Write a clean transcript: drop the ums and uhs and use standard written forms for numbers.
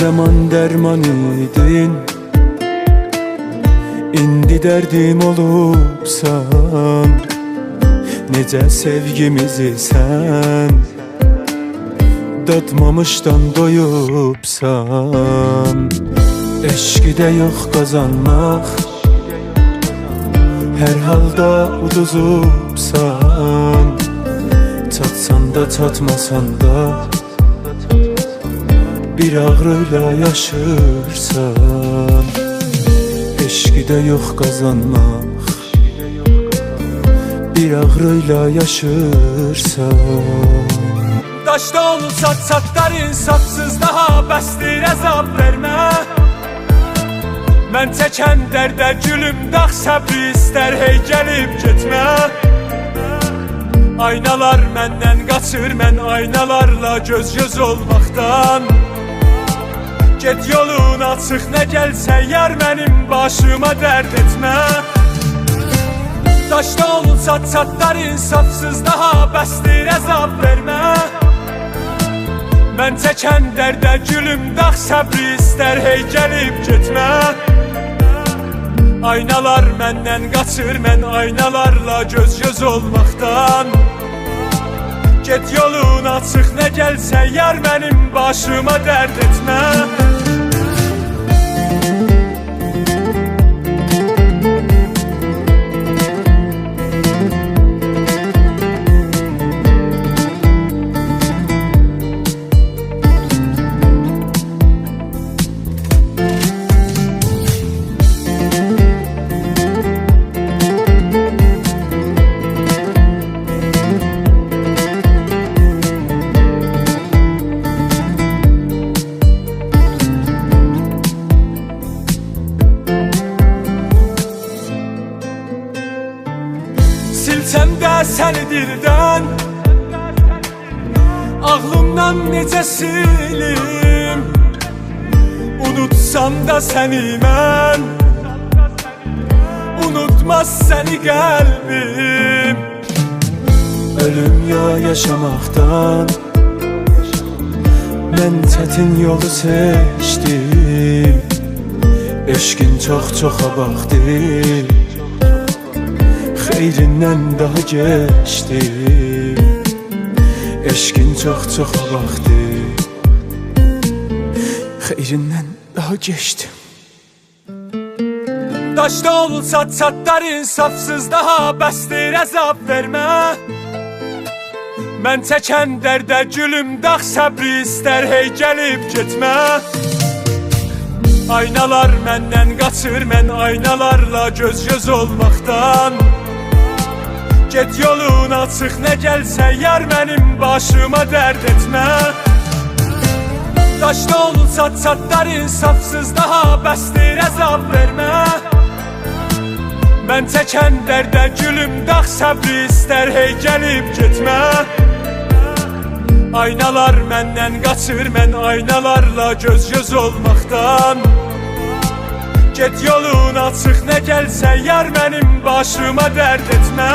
zaman derman idin, indi derdim olubsan. Necə sevgimizi sən dadmamışdan doyubsan. Eşqi də yox qazanmaq, hər halda uduzubsan. Çatsan da çatmasan da bir ağrıyla yaşırsan. Eşqi də yox qazanmaq, bir ağrıyla yaşırsan. Daşda olsa çatlar insafsız, daha bəsdir əzab vermə. Mən çəkən dərdə gülüm dağ səbri istər, hey gəlib getmə. Aynalar məndən qaçır, mən aynalarla göz-göz olmaqdan. Get yolun açıq, nə gəlsə yar mənim başıma dərd etmə. Daşda olsa çatlar insafsız, daha bəsdir əzab vermə. Mən çəkən dərdə gülüm dağ səbri istər, hey gəlib getmə. Aynalar məndən qaçır, mən aynalarla göz-göz olmaqdan. Get yolun açıq, nə gəlsə yar mənim başıma dərd etmə. Silsəm də səni dildən, ağlımdan necə silim. Unutsam da səni mən, unutmaz səni qəlbim. Ölüm ya yaşamaqdan mən çətin yolu seçdim. Eşqin çox-çox abaqdir, xeyrindən daha geçtim. Eşqin çox-çox abaqdir, xeyrindən daha geçtim. Daşda olsa çatlar insafsız, daha bəsdir əzab vermə. Mən çəkən dərdə gülüm dağ səbri istər, hey gəlib getmə. Aynalar məndən qaçır, mən aynalarla göz-göz olmaqdan. Get yolun açıq, nə gəlsə yar mənim başıma dərd etmə. Daşda olsa çatlar insafsız, daha bəsdir əzab vermə. Mən çəkən dərdə gülüm dağ səbri istər, hey gəlib getmə. Aynalar məndən qaçır, mən aynalarla göz-göz olmaqdan. Get yolun açıq, nə gəlsə yar mənim başıma dərd etmə.